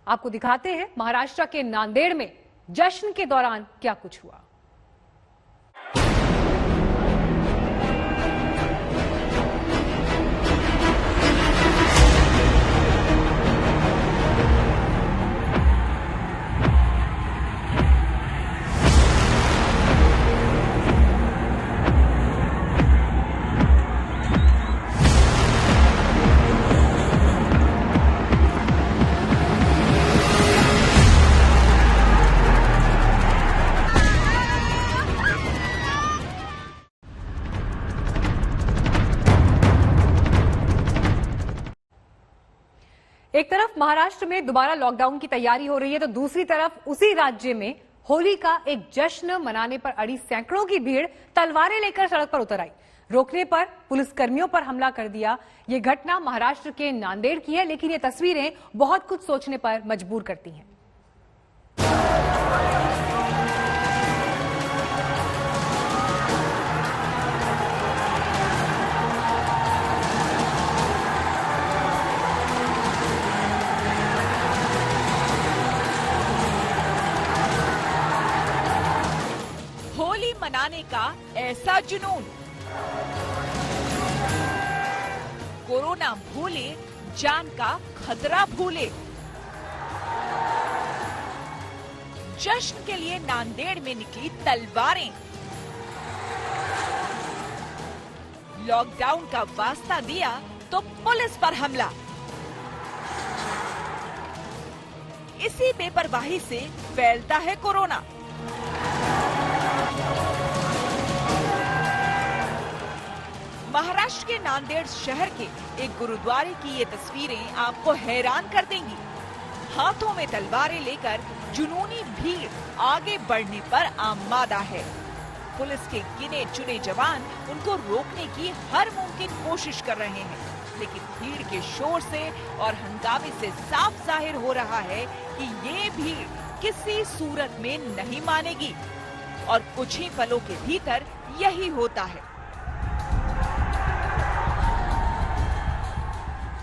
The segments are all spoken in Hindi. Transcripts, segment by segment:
आपको दिखाते हैं महाराष्ट्र के नांदेड़ में जश्न के दौरान क्या कुछ हुआ। एक तरफ महाराष्ट्र में दोबारा लॉकडाउन की तैयारी हो रही है तो दूसरी तरफ उसी राज्य में होली का एक जश्न मनाने पर अड़ी सैकड़ों की भीड़ तलवारें लेकर सड़क पर उतर आई। रोकने पर पुलिसकर्मियों पर हमला कर दिया। ये घटना महाराष्ट्र के नांदेड़ की है, लेकिन ये तस्वीरें बहुत कुछ सोचने पर मजबूर करती हैं। होली मनाने का ऐसा जुनून, कोरोना भूले, जान का खतरा भूले। जश्न के लिए नांदेड़ में निकली तलवारें, लॉकडाउन का वास्ता दिया तो पुलिस पर हमला। इसी बेपरवाही से फैलता है कोरोना। महाराष्ट्र के नांदेड़ शहर के एक गुरुद्वारे की ये तस्वीरें आपको हैरान कर देंगी। हाथों में तलवारें लेकर जुनूनी भीड़ आगे बढ़ने पर आमादा है। पुलिस के गिने चुने जवान उनको रोकने की हर मुमकिन कोशिश कर रहे हैं, लेकिन भीड़ के शोर से और हंगामे से साफ जाहिर हो रहा है कि ये भीड़ किसी सूरत में नहीं मानेगी और कुछ ही पलों के भीतर यही होता है।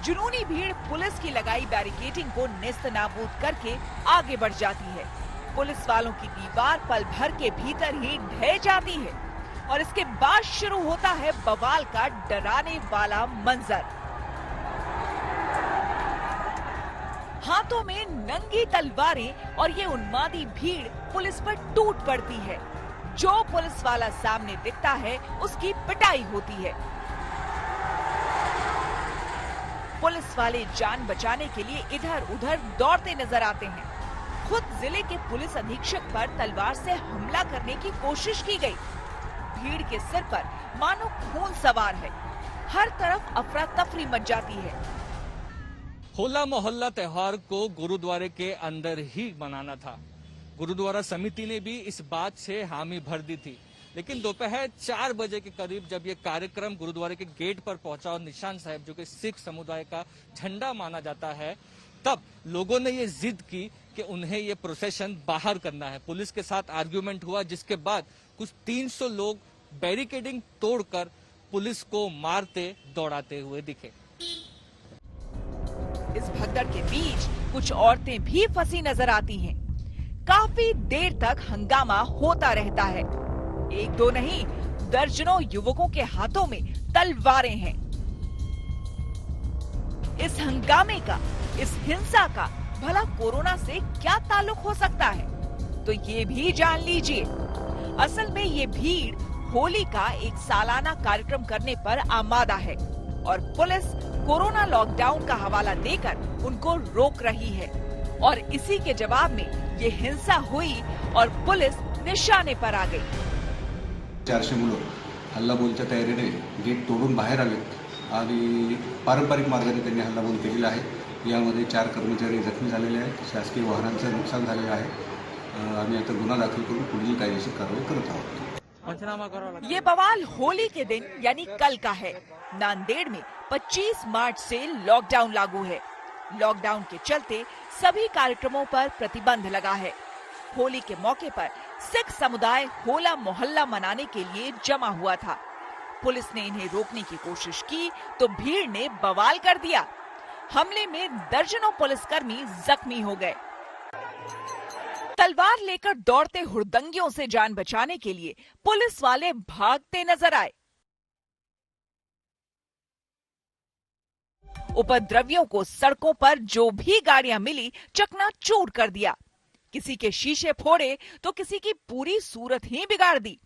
जुनूनी भीड़ पुलिस की लगाई बैरिकेडिंग को नेस्तनाबूद करके आगे बढ़ जाती है। पुलिस वालों की दीवार पल भर के भीतर ही ढह जाती है और इसके बाद शुरू होता है बवाल का डराने वाला मंजर। हाथों में नंगी तलवारें और ये उन्मादी भीड़ पुलिस पर टूट पड़ती है। जो पुलिस वाला सामने दिखता है उसकी पिटाई होती है। पुलिस वाले जान बचाने के लिए इधर उधर दौड़ते नजर आते हैं। खुद जिले के पुलिस अधीक्षक पर तलवार से हमला करने की कोशिश की गई। भीड़ के सिर पर मानो खून सवार है। हर तरफ अफरा तफरी मच जाती है। होला मोहल्ला त्योहार को गुरुद्वारे के अंदर ही मनाना था। गुरुद्वारा समिति ने भी इस बात से हामी भर दी थी, लेकिन दोपहर 4 बजे के करीब जब ये कार्यक्रम गुरुद्वारे के गेट पर पहुंचा और निशान साहब, जो कि सिख समुदाय का झंडा माना जाता है, तब लोगों ने ये जिद की कि उन्हें ये प्रोसेशन बाहर करना है। पुलिस के साथ आर्ग्यूमेंट हुआ, जिसके बाद कुछ 300 लोग बैरिकेडिंग तोड़कर पुलिस को मारते दौड़ाते हुए दिखे। इस भगदड़ के बीच कुछ औरतें भी फंसी नजर आती हैं। काफी देर तक हंगामा होता रहता है। एक दो नहीं, दर्जनों युवकों के हाथों में तलवारें हैं। इस हंगामे का, इस हिंसा का भला कोरोना से क्या ताल्लुक हो सकता है, तो ये भी जान लीजिए। असल में ये भीड़ होली का एक सालाना कार्यक्रम करने पर आमादा है और पुलिस कोरोना लॉकडाउन का हवाला देकर उनको रोक रही है। और इसी के जवाब में ये हिंसा हुई और पुलिस निशाने पर आ गई। 400 मुलं हल्लाबोलच्या तयारीने गेट तोडून बाहेर आलेत आणि पारंपरिक मार्गाने त्यांनी हल्लाबोल केलेला आहे। यामध्ये 4 कर्मचारी जखमी झालेले आहेत। शासकीय वाहनांचं नुकसान झालेलं आहे। आम्ही आता गुन्हा दाखल करून पुढील कायदेशीर कारवाई करत आहोत। ये बवाल होली के दिन यानी कल का है। नांदेड़ में 25 मार्च से लॉकडाउन लागू है। लॉकडाउन के चलते सभी कार्यक्रमों पर प्रतिबंध लगा है। होली के मौके पर सिख समुदाय होला मोहल्ला मनाने के लिए जमा हुआ था। पुलिस ने इन्हें रोकने की कोशिश की तो भीड़ ने बवाल कर दिया। हमले में दर्जनों पुलिसकर्मी जख्मी हो गए। तलवार लेकर दौड़ते हुड़दंगियों से जान बचाने के लिए पुलिस वाले भागते नजर आए। उपद्रवियों को सड़कों पर जो भी गाड़ियां मिली चकनाचूर कर दिया। किसी के शीशे फोड़े तो किसी की पूरी सूरत ही बिगाड़ दी।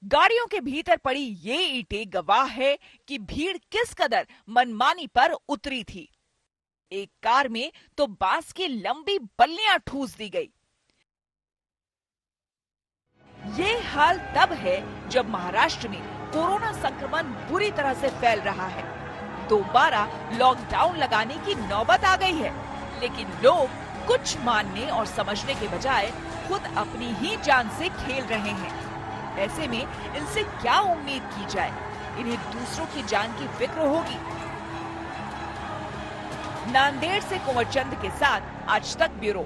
गाड़ियों के भीतर पड़ी ये ईंटें गवाह है कि भीड़ किस कदर मनमानी पर उतरी थी। एक कार में तो बांस की लंबी बल्लियां ठूस दी गई। ये हाल तब है जब महाराष्ट्र में कोरोना संक्रमण बुरी तरह से फैल रहा है। दोबारा लॉकडाउन लगाने की नौबत आ गई है, लेकिन लोग कुछ मानने और समझने के बजाय खुद अपनी ही जान से खेल रहे हैं। ऐसे में इनसे क्या उम्मीद की जाए? इन्हें दूसरों की जान की फिक्र होगी। नांदेड़ से कुंवर चंद के साथ आज तक ब्यूरो।